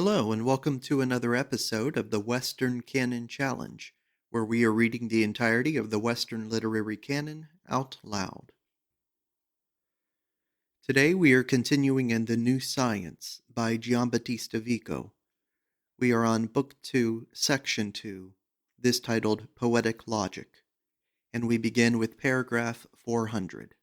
Hello, and welcome to another episode of the Western Canon Challenge, where we are reading the entirety of the Western literary canon out loud. Today we are continuing in The New Science by Giambattista Vico. We are on Book 2, Section 2, this titled Poetic Logic, and we begin with paragraph 400.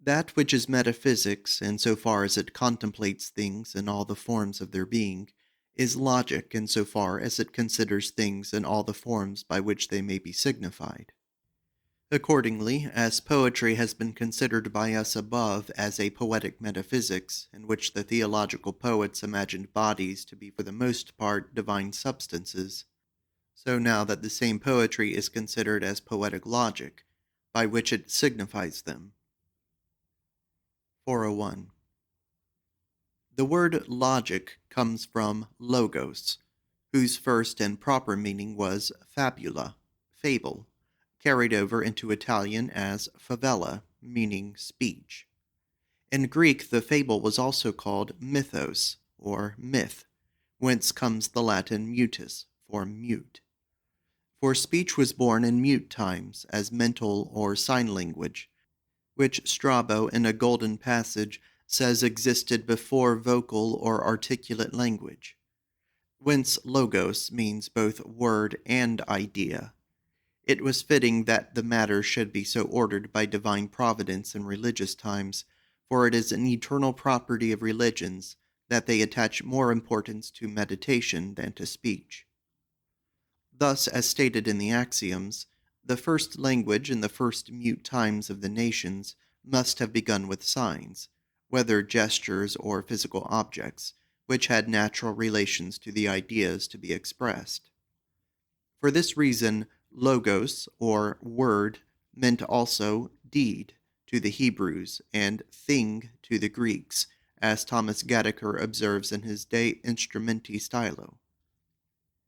That which is metaphysics, in so far as it contemplates things in all the forms of their being, is logic in so far as it considers things in all the forms by which they may be signified. Accordingly, as poetry has been considered by us above as a poetic metaphysics, in which the theological poets imagined bodies to be for the most part divine substances, so now that the same poetry is considered as poetic logic, by which it signifies them. 401. The word logic comes from logos, whose first and proper meaning was fabula, fable, carried over into Italian as favella, meaning speech. In Greek, the fable was also called mythos, or myth, whence comes the Latin mutus, for mute. For speech was born in mute times as mental or sign language, which Strabo in a golden passage says existed before vocal or articulate language. Whence logos means both word and idea. It was fitting that the matter should be so ordered by divine providence in religious times, for it is an eternal property of religions that they attach more importance to meditation than to speech. Thus, as stated in the axioms, the first language in the first mute times of the nations must have begun with signs, whether gestures or physical objects, which had natural relations to the ideas to be expressed. For this reason, logos, or word, meant also deed to the Hebrews and thing to the Greeks, as Thomas Gattaker observes in his De Instrumenti Stylo.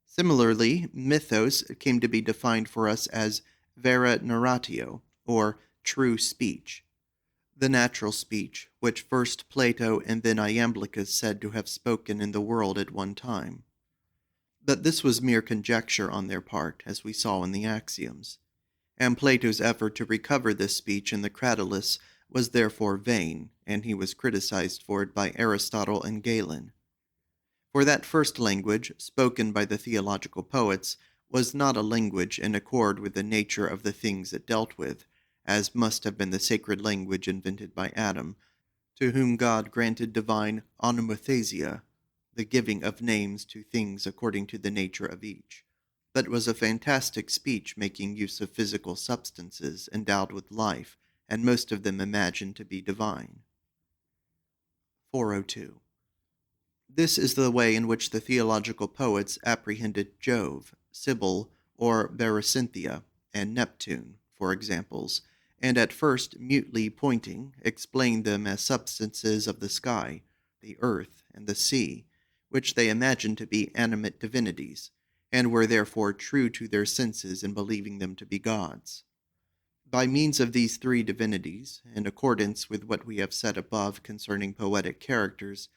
Similarly, mythos came to be defined for us as vera narratio, or true speech, the natural speech, which first Plato and then Iamblichus said to have spoken in the world at one time. But this was mere conjecture on their part, as we saw in the axioms, and Plato's effort to recover this speech in the Cratylus was therefore vain, and he was criticized for it by Aristotle and Galen. For that first language, spoken by the theological poets, was not a language in accord with the nature of the things it dealt with, as must have been the sacred language invented by Adam, to whom God granted divine onomathesia, the giving of names to things according to the nature of each, but was a fantastic speech making use of physical substances endowed with life, and most of them imagined to be divine. 402. This is the way in which the theological poets apprehended Jove, Cybele, or Berecynthia, and Neptune, for examples, and at first, mutely pointing, explained them as substances of the sky, the earth, and the sea, which they imagined to be animate divinities, and were therefore true to their senses in believing them to be gods. By means of these three divinities, in accordance with what we have said above concerning poetic characters,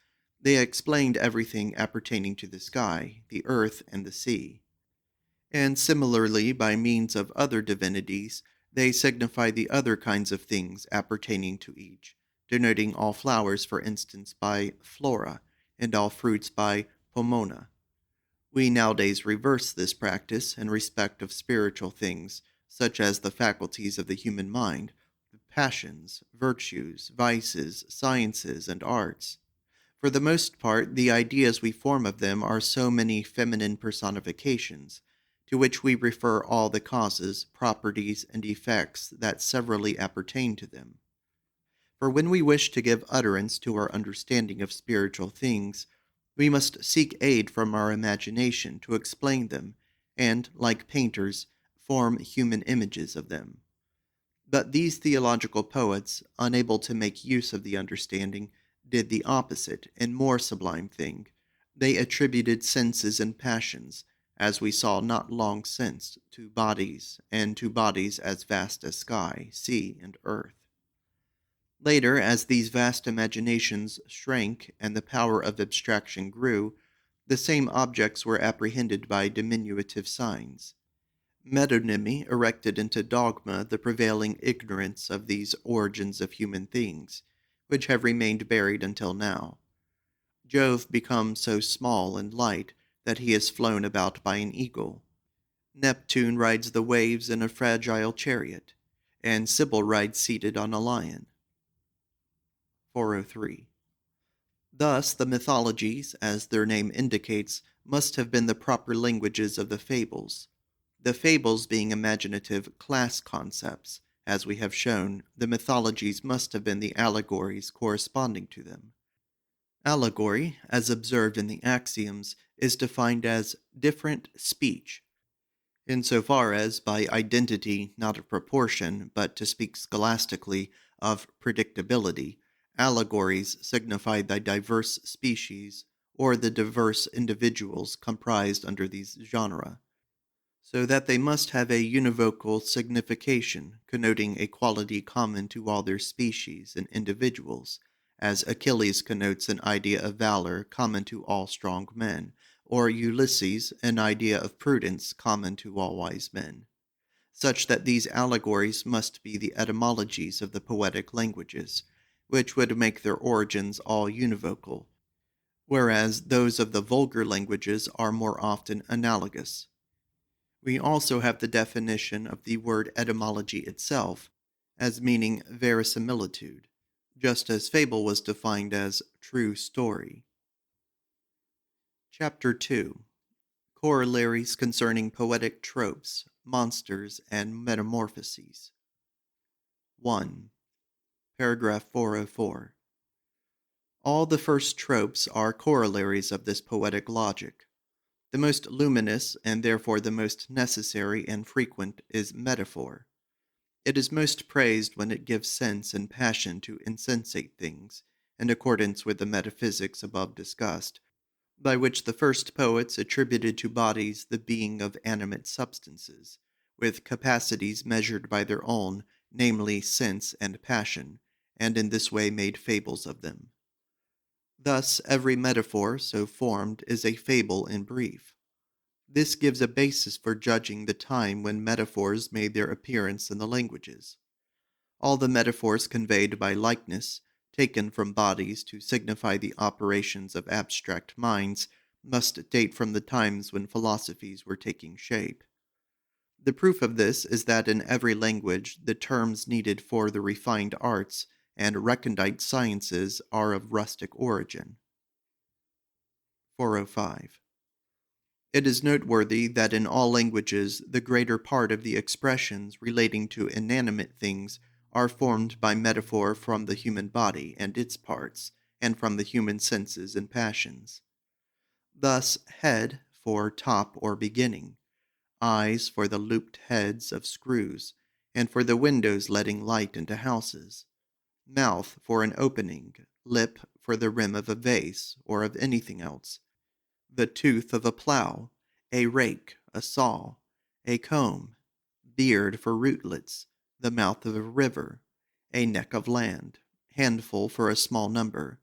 they explained everything appertaining to the sky, the earth, and the sea. And similarly, by means of other divinities, they signify the other kinds of things appertaining to each, denoting all flowers, for instance, by flora, and all fruits by pomona. We nowadays reverse this practice in respect of spiritual things, such as the faculties of the human mind, the passions, virtues, vices, sciences, and arts. For the most part, the ideas we form of them are so many feminine personifications, to which we refer all the causes, properties, and effects that severally appertain to them. For when we wish to give utterance to our understanding of spiritual things, we must seek aid from our imagination to explain them, and, like painters, form human images of them. But these theological poets, unable to make use of the understanding, did the opposite and more sublime thing. They attributed senses and passions, as we saw not long since, to bodies, and to bodies as vast as sky, sea, and earth. Later, as these vast imaginations shrank and the power of abstraction grew, the same objects were apprehended by diminutive signs. Metonymy erected into dogma the prevailing ignorance of these origins of human things, which have remained buried until now. Jove becomes so small and light that he is flown about by an eagle. Neptune rides the waves in a fragile chariot, and Sibyl rides seated on a lion. 403. Thus, the mythologies, as their name indicates, must have been the proper languages of the fables. The fables being imaginative class concepts, as we have shown, the mythologies must have been the allegories corresponding to them. Allegory, as observed in the axioms, is defined as different speech, insofar as, by identity not of proportion, but to speak scholastically, of predictability, allegories signify the diverse species or the diverse individuals comprised under these genera, so that they must have a univocal signification, connoting a quality common to all their species and individuals, as Achilles connotes an idea of valor common to all strong men, or Ulysses an idea of prudence common to all wise men, such that these allegories must be the etymologies of the poetic languages, which would make their origins all univocal, whereas those of the vulgar languages are more often analogous. We also have the definition of the word etymology itself as meaning verisimilitude, just as fable was defined as true story. Chapter 2. Corollaries concerning poetic tropes, monsters, and metamorphoses. 1. Paragraph 404. All the first tropes are corollaries of this poetic logic. The most luminous, and therefore the most necessary and frequent, is metaphor. It is most praised when it gives sense and passion to insensate things, in accordance with the metaphysics above discussed, by which the first poets attributed to bodies the being of animate substances, with capacities measured by their own, namely sense and passion, and in this way made fables of them. Thus, every metaphor so formed is a fable in brief. This gives a basis for judging the time when metaphors made their appearance in the languages. All the metaphors conveyed by likeness, taken from bodies to signify the operations of abstract minds, must date from the times when philosophies were taking shape. The proof of this is that in every language the terms needed for the refined arts and recondite sciences are of rustic origin. 405. It is noteworthy that in all languages the greater part of the expressions relating to inanimate things are formed by metaphor from the human body and its parts, and from the human senses and passions. Thus, head for top or beginning, eyes for the looped heads of screws, and for the windows letting light into houses, mouth for an opening, lip for the rim of a vase or of anything else, the tooth of a plow, a rake, a saw, a comb, beard for rootlets, the mouth of a river, a neck of land, handful for a small number,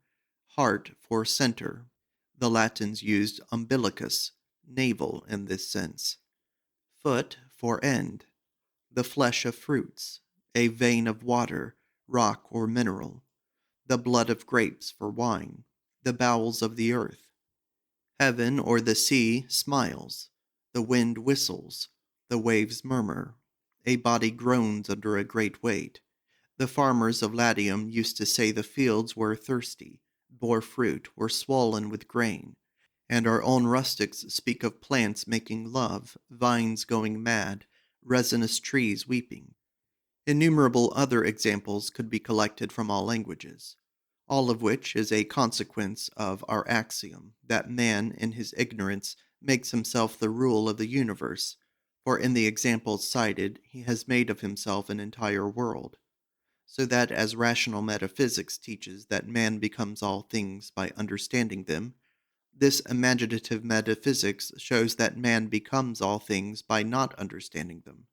heart for center. The Latins used umbilicus, navel in this sense. Foot for end, the flesh of fruits, a vein of water, rock or mineral, the blood of grapes for wine, the bowels of the earth. Heaven or the sea smiles, the wind whistles, the waves murmur, a body groans under a great weight. The farmers of Latium used to say the fields were thirsty, bore fruit, were swollen with grain, and our own rustics speak of plants making love, vines going mad, resinous trees weeping. Innumerable other examples could be collected from all languages, all of which is a consequence of our axiom that man, in his ignorance, makes himself the rule of the universe, for in the examples cited he has made of himself an entire world, so that as rational metaphysics teaches that man becomes all things by understanding them, this imaginative metaphysics shows that man becomes all things by not understanding them.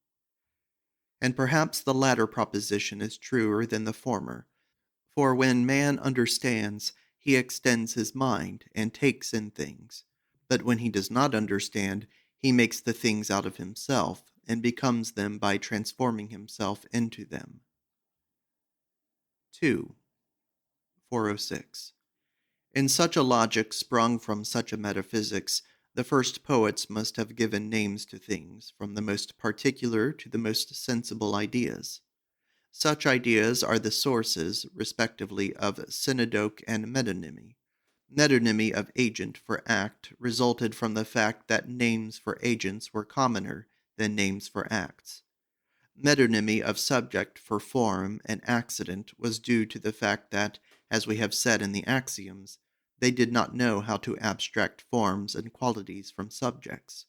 And perhaps the latter proposition is truer than the former, For when man understands, he extends his mind and takes in things. But when he does not understand, he makes the things out of himself and becomes them by transforming himself into them. 2. 406. In such a logic sprung from such a metaphysics, the first poets must have given names to things, from the most particular to the most sensible ideas. Such ideas are the sources, respectively, of synecdoche and metonymy. Metonymy of agent for act resulted from the fact that names for agents were commoner than names for acts. Metonymy of subject for form and accident was due to the fact that, as we have said in the axioms, they did not know how to abstract forms and qualities from subjects.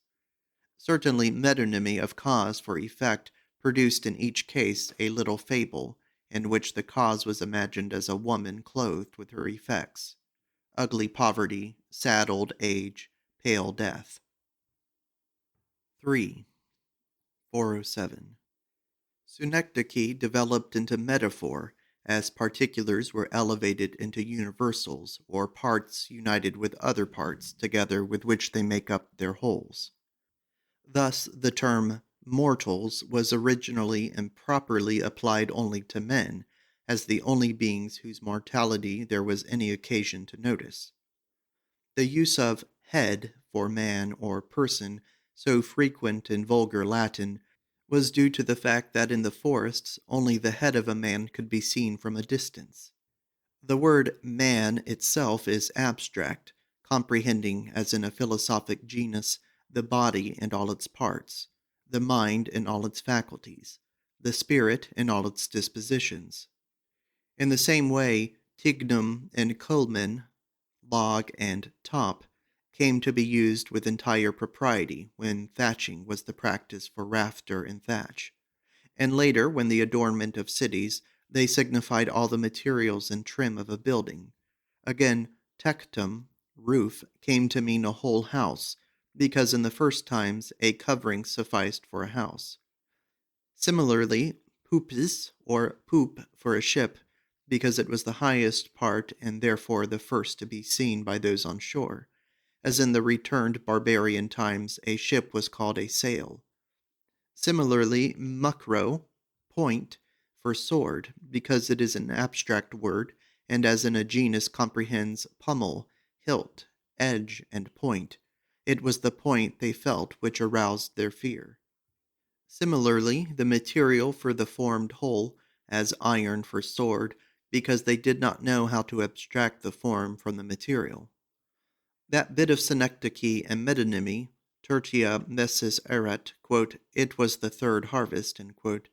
Certainly, metonymy of cause for effect produced in each case a little fable, in which the cause was imagined as a woman clothed with her effects: ugly poverty, sad old age, pale death. 3. 407. Synecdoche developed into metaphor as particulars were elevated into universals, or parts united with other parts together with which they make up their wholes. Thus, the term mortals was originally and properly applied only to men, as the only beings whose mortality there was any occasion to notice. The use of head for man or person, so frequent in vulgar Latin, was due to the fact that in the forests only the head of a man could be seen from a distance. The word man itself is abstract, comprehending, as in a philosophic genus, the body and all its parts, the mind and all its faculties, the spirit and all its dispositions. In the same way, tignum and culmen, log and top, came to be used with entire propriety when thatching was the practice for rafter and thatch. And later, when the adornment of cities, they signified all the materials and trim of a building. Again, tectum, roof, came to mean a whole house, because in the first times a covering sufficed for a house. Similarly, poopis, or poop for a ship, because it was the highest part and therefore the first to be seen by those on shore. As in the returned barbarian times, a ship was called a sail. Similarly, muckrow, point, for sword, because it is an abstract word, and as in a genus comprehends pummel, hilt, edge, and point, it was the point they felt which aroused their fear. Similarly, the material for the formed whole, as iron for sword, because they did not know how to abstract the form from the material. That bit of synecdoche and metonymy, tertia messis erat, quote, it was the third harvest, quote,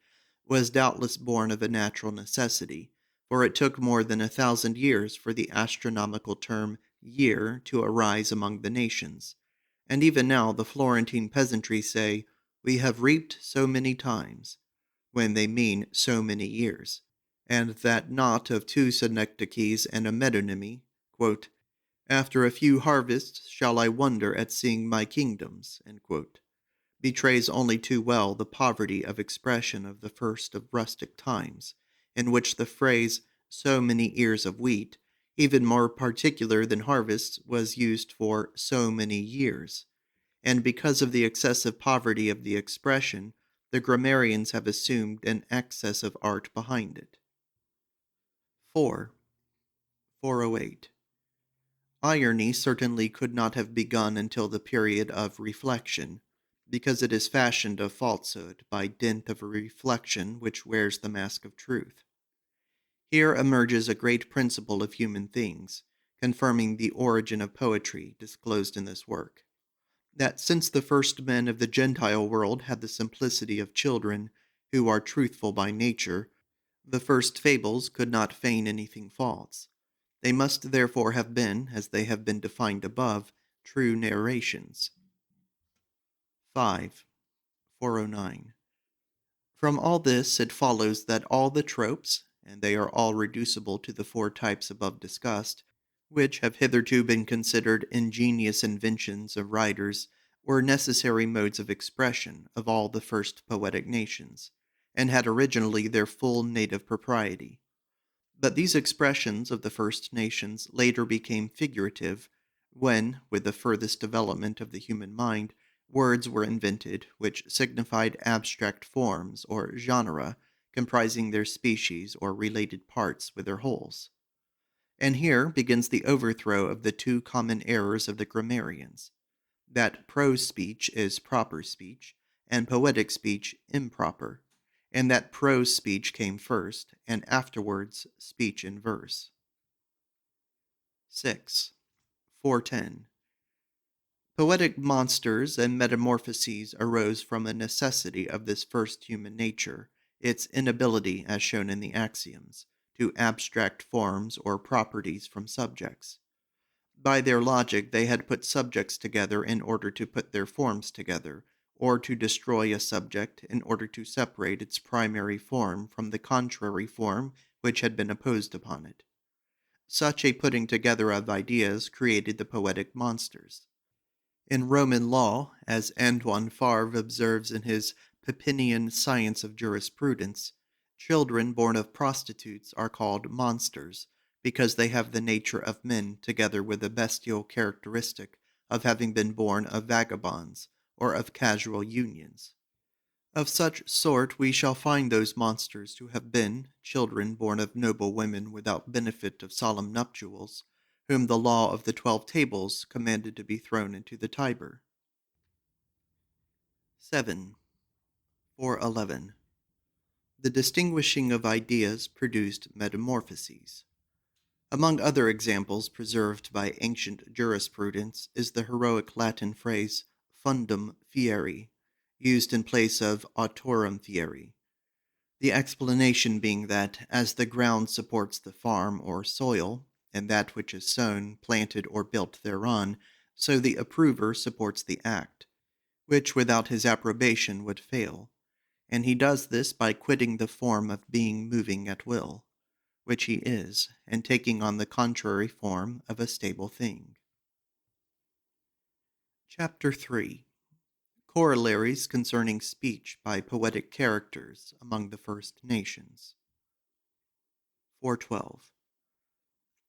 was doubtless born of a natural necessity, for it took more than 1,000 years for the astronomical term year to arise among the nations. And even now the Florentine peasantry say, "We have reaped so many times," when they mean so many years, and that not of two synecdoches and a metonymy, quote, "After a few harvests shall I wonder at seeing my kingdoms," betrays only too well the poverty of expression of the first of rustic times, in which the phrase "so many ears of wheat," even more particular than harvests, was used for "so many years," and because of the excessive poverty of the expression, the grammarians have assumed an excess of art behind it. 4. 408. Irony certainly could not have begun until the period of reflection, because it is fashioned of falsehood by dint of a reflection which wears the mask of truth. Here emerges a great principle of human things, confirming the origin of poetry disclosed in this work: that since the first men of the Gentile world had the simplicity of children, who are truthful by nature, the first fables could not feign anything false. They must therefore have been, as they have been defined above, true narrations. 5. 409. From all this it follows that all the tropes, and they are all reducible to the four types above discussed, which have hitherto been considered ingenious inventions of writers, were necessary modes of expression of all the first poetic nations, and had originally their full native propriety. But these expressions of the First Nations later became figurative when, with the furthest development of the human mind, words were invented which signified abstract forms or genera comprising their species or related parts with their wholes. And here begins the overthrow of the two common errors of the grammarians, that prose speech is proper speech, and poetic speech improper, and that prose speech came first, and afterwards speech in verse. 6. 410. Poetic monsters and metamorphoses arose from a necessity of this first human nature, its inability, as shown in the axioms, to abstract forms or properties from subjects. By their logic, they had put subjects together in order to put their forms together, or to destroy a subject in order to separate its primary form from the contrary form which had been opposed upon it. Such a putting together of ideas created the poetic monsters. In Roman law, as Antoine Favre observes in his Pepinian Science of Jurisprudence, children born of prostitutes are called monsters, because they have the nature of men together with the bestial characteristic of having been born of vagabonds or of casual unions. Of such sort we shall find those monsters to have been children born of noble women without benefit of solemn nuptials, whom the law of the 12 Tables commanded to be thrown into the Tiber. 7. 411. The distinguishing of ideas produced metamorphoses. Among other examples preserved by ancient jurisprudence is the heroic Latin phrase fundum fieri, used in place of autorem fieri. The explanation being that, as the ground supports the farm or soil, and that which is sown, planted, or built thereon, so the approver supports the act, which without his approbation would fail, and he does this by quitting the form of being moving at will, which he is, and taking on the contrary form of a stable thing. Chapter 3. Corollaries concerning speech by poetic characters among the First Nations. 412.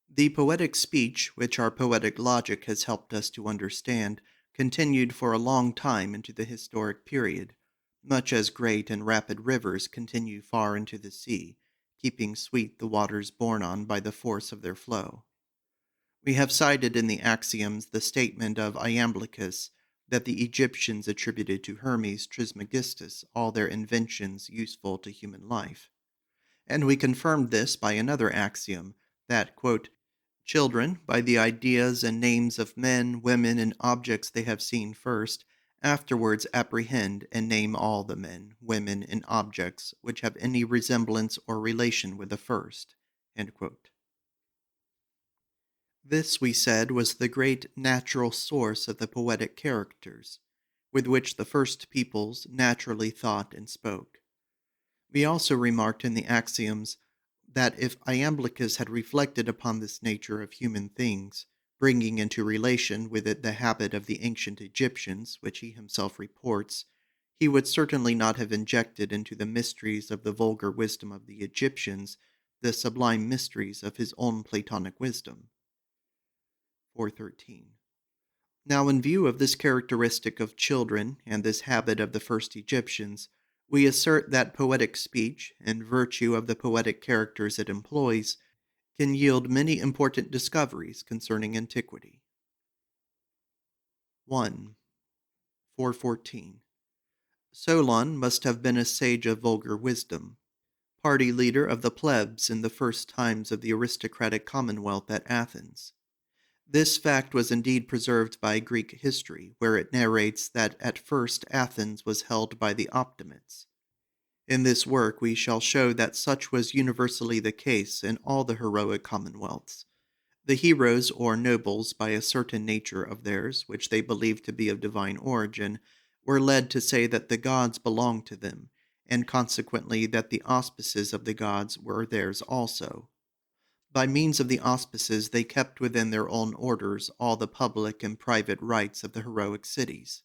The poetic speech, which our poetic logic has helped us to understand, continued for a long time into the historic period, much as great and rapid rivers continue far into the sea, keeping sweet the waters borne on by the force of their flow. We have cited in the axioms the statement of Iamblichus that the Egyptians attributed to Hermes Trismegistus all their inventions useful to human life. And we confirmed this by another axiom, that, quote, children, by the ideas and names of men, women, and objects they have seen first, afterwards apprehend and name all the men, women, and objects which have any resemblance or relation with the first. End quote. This, we said, was the great natural source of the poetic characters, with which the first peoples naturally thought and spoke. We also remarked in the axioms that if Iamblichus had reflected upon this nature of human things, bringing into relation with it the habit of the ancient Egyptians, which he himself reports, he would certainly not have injected into the mysteries of the vulgar wisdom of the Egyptians the sublime mysteries of his own Platonic wisdom. 413. Now, in view of this characteristic of children and this habit of the first Egyptians, we assert that poetic speech, in virtue of the poetic characters it employs, can yield many important discoveries concerning antiquity. 1. 414. Solon must have been a sage of vulgar wisdom, party leader of the plebs in the first times of the aristocratic commonwealth at Athens. This fact was indeed preserved by Greek history, where it narrates that at first Athens was held by the Optimates. In this work we shall show that such was universally the case in all the heroic commonwealths. The heroes or nobles, by a certain nature of theirs, which they believed to be of divine origin, were led to say that the gods belonged to them, and consequently that the auspices of the gods were theirs also. By means of the auspices they kept within their own orders all the public and private rights of the heroic cities.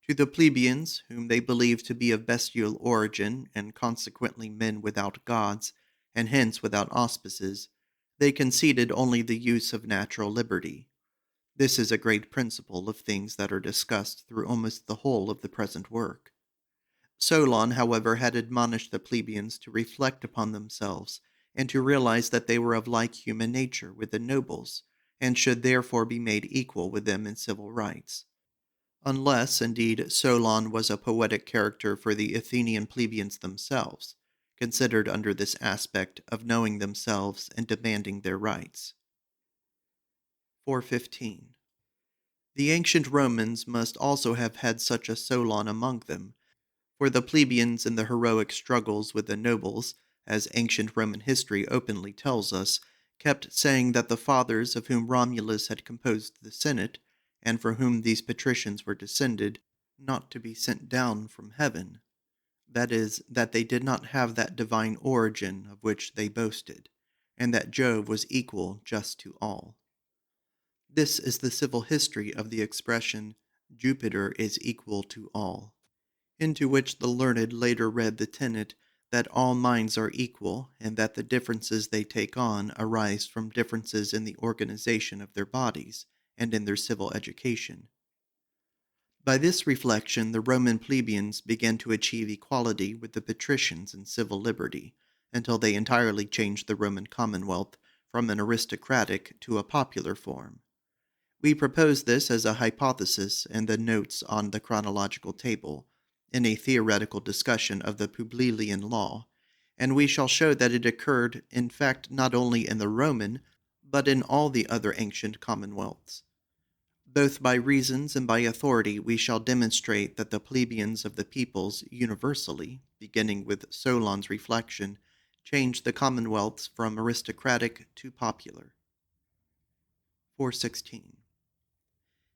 To the plebeians, whom they believed to be of bestial origin and consequently men without gods, and hence without auspices, they conceded only the use of natural liberty. This is a great principle of things that are discussed through almost the whole of the present work. Solon, however, had admonished the plebeians to reflect upon themselves and to realize that they were of like human nature with the nobles, and should therefore be made equal with them in civil rights. Unless, indeed, Solon was a poetic character for the Athenian plebeians themselves, considered under this aspect of knowing themselves and demanding their rights. 415. The ancient Romans must also have had such a Solon among them, for the plebeians in the heroic struggles with the nobles, as ancient Roman history openly tells us, kept saying that the fathers of whom Romulus had composed the Senate, and for whom these patricians were descended, not to be sent down from heaven. That is, that they did not have that divine origin of which they boasted, and that Jove was equal just to all. This is the civil history of the expression, Jupiter is equal to all, into which the learned later read the tenet that all minds are equal and that the differences they take on arise from differences in the organization of their bodies and in their civil education. By this reflection, the Roman plebeians began to achieve equality with the patricians in civil liberty, until they entirely changed the Roman commonwealth from an aristocratic to a popular form. We propose this as a hypothesis in the notes on the chronological table, in a theoretical discussion of the Publilian law, and we shall show that it occurred, in fact, not only in the Roman, but in all the other ancient commonwealths. Both by reasons and by authority we shall demonstrate that the plebeians of the peoples universally, beginning with Solon's reflection, changed the commonwealths from aristocratic to popular. 416.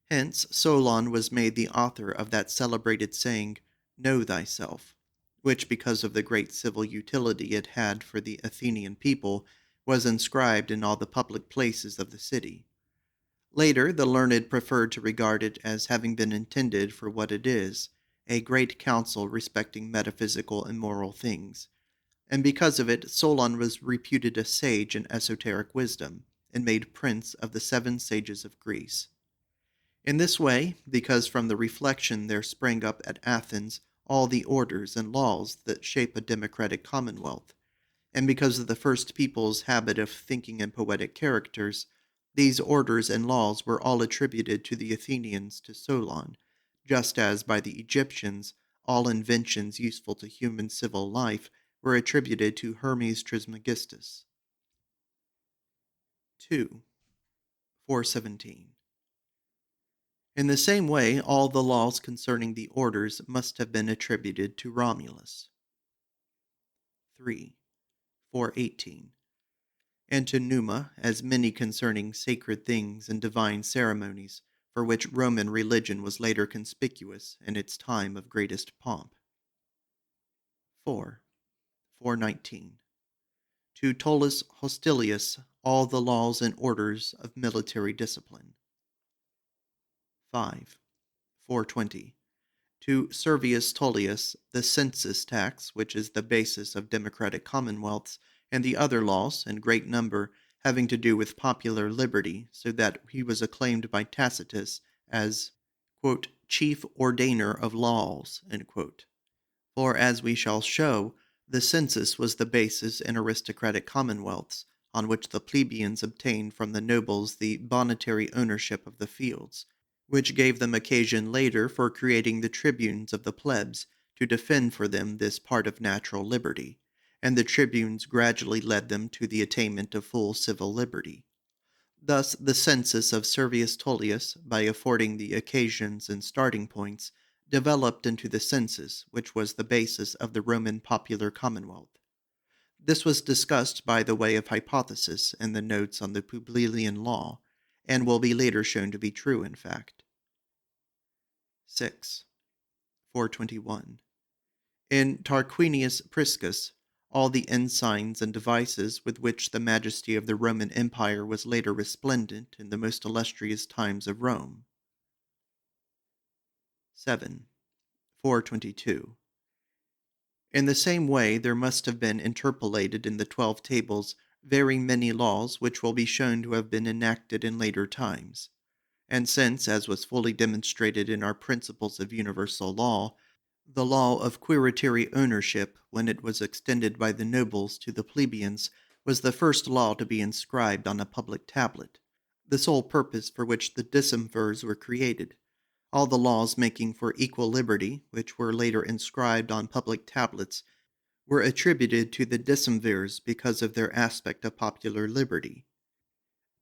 Hence, Solon was made the author of that celebrated saying, Know thyself, which, because of the great civil utility it had for the Athenian people, was inscribed in all the public places of the city. Later, the learned preferred to regard it as having been intended for what it is, a great council respecting metaphysical and moral things, and because of it, Solon was reputed a sage in esoteric wisdom, and made prince of the 7 sages of Greece. In this way, because from the reflection there sprang up at Athens all the orders and laws that shape a democratic commonwealth, and because of the first people's habit of thinking in poetic characters, these orders and laws were all attributed to the Athenians to Solon, just as by the Egyptians all inventions useful to human civil life were attributed to Hermes Trismegistus. 2. 417. In the same way, all the laws concerning the orders must have been attributed to Romulus. 3. 418. And to Numa, as many concerning sacred things and divine ceremonies, for which Roman religion was later conspicuous in its time of greatest pomp. 4. 419. To Tullus Hostilius all the laws and orders of military discipline. 5. 420. To Servius Tullius the census tax, which is the basis of democratic commonwealths, and the other laws, in great number, having to do with popular liberty, so that he was acclaimed by Tacitus as, quote, chief ordainer of laws, end quote. For, as we shall show, the census was the basis in aristocratic commonwealths, on which the plebeians obtained from the nobles the bonetary ownership of the fields, which gave them occasion later for creating the tribunes of the plebs to defend for them this part of natural liberty, and the tribunes gradually led them to the attainment of full civil liberty. Thus, the census of Servius Tullius, by affording the occasions and starting points, developed into the census, which was the basis of the Roman popular commonwealth. This was discussed by the way of hypothesis in the notes on the Publilian law, and will be later shown to be true in fact. 6. 421. In Tarquinius Priscus, all the ensigns and devices with which the majesty of the Roman Empire was later resplendent in the most illustrious times of Rome. 7. 422. In the same way, there must have been interpolated in the 12 tables very many laws which will be shown to have been enacted in later times. And since, as was fully demonstrated in our principles of universal law, the law of curatary ownership, when it was extended by the nobles to the plebeians, was the first law to be inscribed on a public tablet, the sole purpose for which the decemvirs were created. All the laws making for equal liberty, which were later inscribed on public tablets, were attributed to the decemvirs because of their aspect of popular liberty.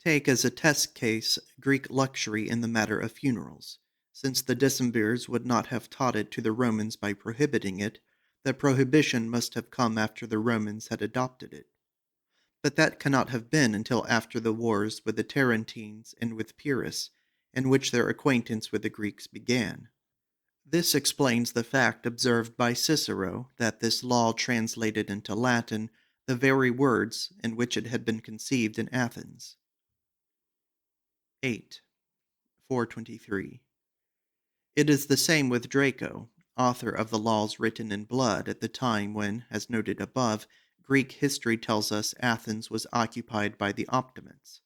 Take as a test case Greek luxury in the matter of funerals. Since the decemvirs would not have taught it to the Romans by prohibiting it, the prohibition must have come after the Romans had adopted it. But that cannot have been until after the wars with the Tarentines and with Pyrrhus, in which their acquaintance with the Greeks began. This explains the fact observed by Cicero that this law translated into Latin the very words in which it had been conceived in Athens. 8. 423. It is the same with Draco, author of the laws written in blood at the time when, as noted above, Greek history tells us Athens was occupied by the Optimates.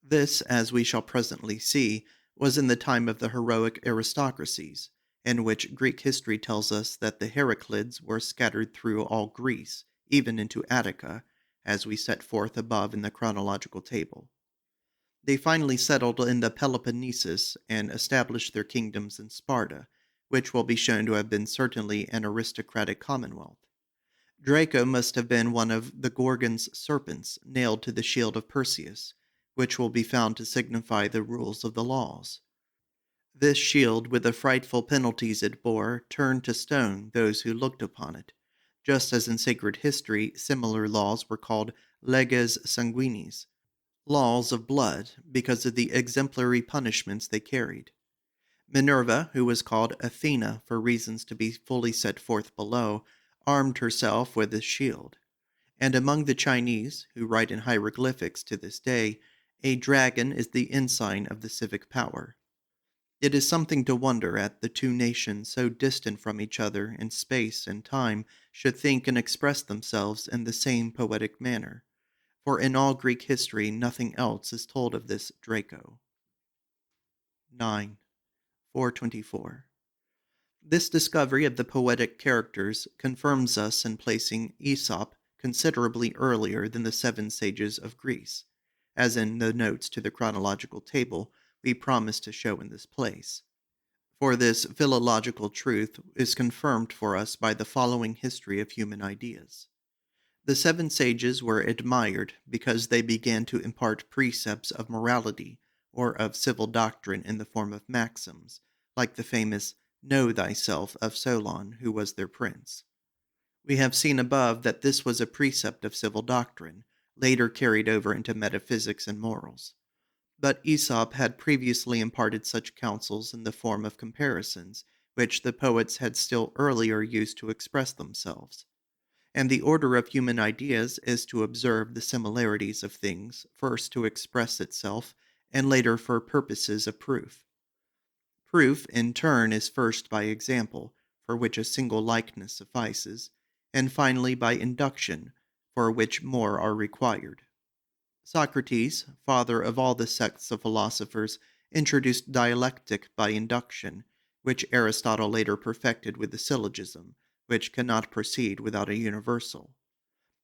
This, as we shall presently see, was in the time of the heroic aristocracies, in which Greek history tells us that the Heraclids were scattered through all Greece, even into Attica, as we set forth above in the chronological table. They finally settled in the Peloponnesus and established their kingdoms in Sparta, which will be shown to have been certainly an aristocratic commonwealth. Draco must have been one of the Gorgon's serpents nailed to the shield of Perseus, which will be found to signify the rules of the laws. This shield, with the frightful penalties it bore, turned to stone those who looked upon it, just as in sacred history similar laws were called leges sanguinis, laws of blood, because of the exemplary punishments they carried. Minerva, who was called Athena for reasons to be fully set forth below, armed herself with this shield. And among the Chinese, who write in hieroglyphics to this day, a dragon is the ensign of the civic power. It is something to wonder at the two nations so distant from each other in space and time should think and express themselves in the same poetic manner, for in all Greek history nothing else is told of this Draco. 9. 424. This discovery of the poetic characters confirms us in placing Aesop considerably earlier than the 7 sages of Greece, as in the notes to the chronological table we promised to show in this place. For this philological truth is confirmed for us by the following history of human ideas. The 7 sages were admired because they began to impart precepts of morality or of civil doctrine in the form of maxims, like the famous Know thyself of Solon, who was their prince. We have seen above that this was a precept of civil doctrine, later carried over into metaphysics and morals. But Aesop had previously imparted such counsels in the form of comparisons, which the poets had still earlier used to express themselves. And the order of human ideas is to observe the similarities of things, first to express itself, and later for purposes of proof. Proof, in turn, is first by example, for which a single likeness suffices, and finally by induction, for which more are required. Socrates, father of all the sects of philosophers, introduced dialectic by induction, which Aristotle later perfected with the syllogism, which cannot proceed without a universal.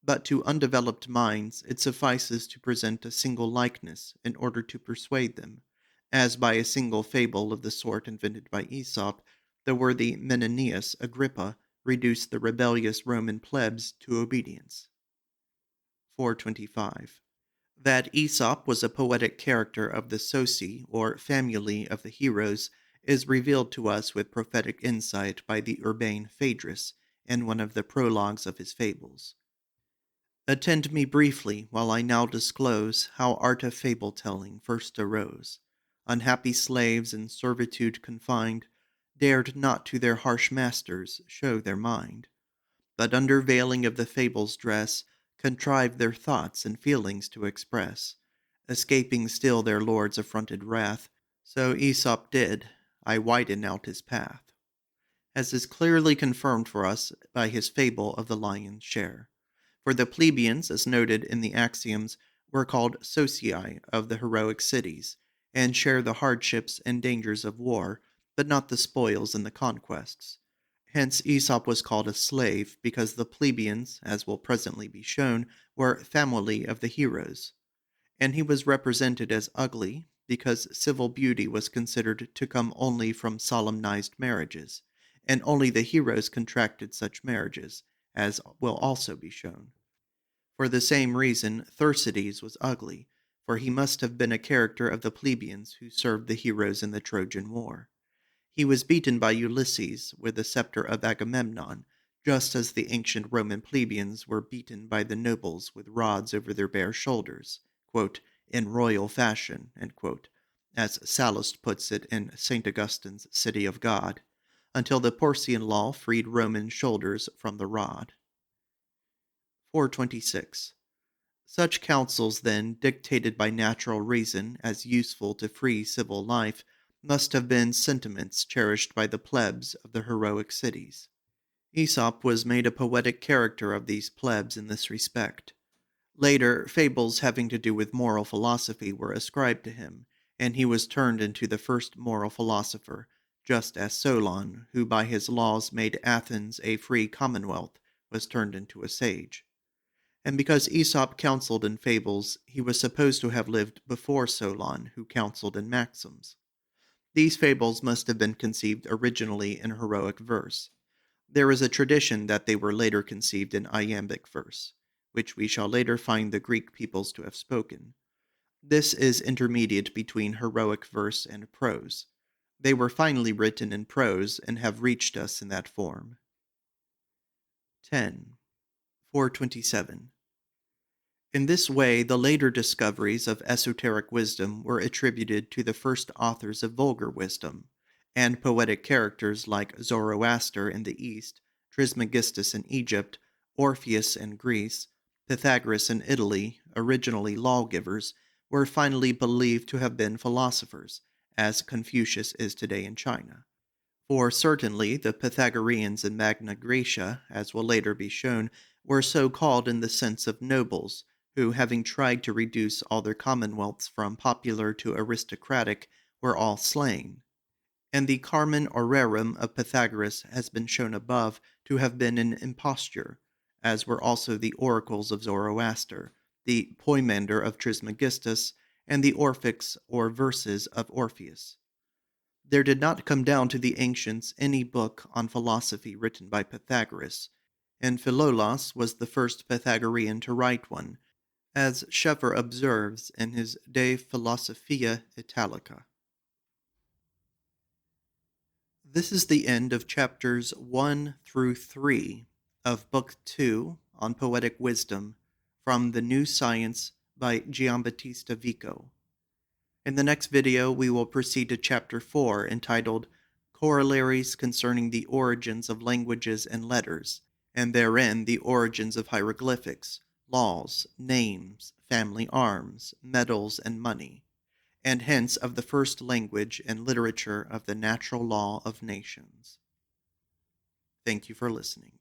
But to undeveloped minds it suffices to present a single likeness in order to persuade them, as by a single fable of the sort invented by Aesop, the worthy Menenius Agrippa reduced the rebellious Roman plebs to obedience. 425. That Aesop was a poetic character of the Soci, or family of the heroes, is revealed to us with prophetic insight by the urbane Phaedrus in one of the prologues of his fables. Attend me briefly while I now disclose how art of fable-telling first arose. Unhappy slaves in servitude confined dared not to their harsh masters show their mind, but under veiling of the fable's dress contrived their thoughts and feelings to express, escaping still their lord's affronted wrath. So Aesop did, I widen out his path. as is clearly confirmed for us by his fable of the lion's share. For the plebeians, as noted in the axioms, were called socii of the heroic cities, and share the hardships and dangers of war, but not the spoils and the conquests. Hence Aesop was called a slave, because the plebeians, as will presently be shown, were family of the heroes. And he was represented as ugly, because civil beauty was considered to come only from solemnized marriages, and only the heroes contracted such marriages, as will also be shown. For the same reason, Thersites was ugly, for he must have been a character of the plebeians who served the heroes in the Trojan War. He was beaten by Ulysses with the scepter of Agamemnon, just as the ancient Roman plebeians were beaten by the nobles with rods over their bare shoulders, quote, in royal fashion, quote, as Sallust puts it in St. Augustine's City of God, until the Porcian law freed Roman shoulders from the rod. 426. Such counsels, then, dictated by natural reason as useful to free civil life, must have been sentiments cherished by the plebs of the heroic cities. Aesop was made a poetic character of these plebs in this respect. Later, fables having to do with moral philosophy were ascribed to him, and he was turned into the first moral philosopher, just as Solon, who by his laws made Athens a free commonwealth, was turned into a sage. And because Aesop counseled in fables, he was supposed to have lived before Solon, who counseled in maxims. These fables must have been conceived originally in heroic verse. There is a tradition that they were later conceived in iambic verse, which we shall later find the Greek peoples to have spoken. This is intermediate between heroic verse and prose. They were finally written in prose and have reached us in that form. 10. 427. In this way, the later discoveries of esoteric wisdom were attributed to the first authors of vulgar wisdom, and poetic characters like Zoroaster in the East, Trismegistus in Egypt, Orpheus in Greece, Pythagoras in Italy, originally lawgivers, were finally believed to have been philosophers, as Confucius is today in China. For certainly the Pythagoreans in Magna Graecia, as will later be shown, were so called in the sense of nobles, who, having tried to reduce all their commonwealths from popular to aristocratic, were all slain. And the Carmen Orarum of Pythagoras has been shown above to have been an imposture, as were also the oracles of Zoroaster, the Poimander of Trismegistus, and the Orphics or verses of Orpheus. There did not come down to the ancients any book on philosophy written by Pythagoras, and Philolaus was the first Pythagorean to write one, as Scheffer observes in his De Philosophia Italica. This is the end of chapters 1 through 3 of Book 2 on Poetic Wisdom from The New Science by Giambattista Vico. In the next video, we will proceed to Chapter 4, entitled Corollaries Concerning the Origins of Languages and Letters, and therein the origins of hieroglyphics, laws, names, family arms, medals, and money, and hence of the first language and literature of the natural law of nations. Thank you for listening.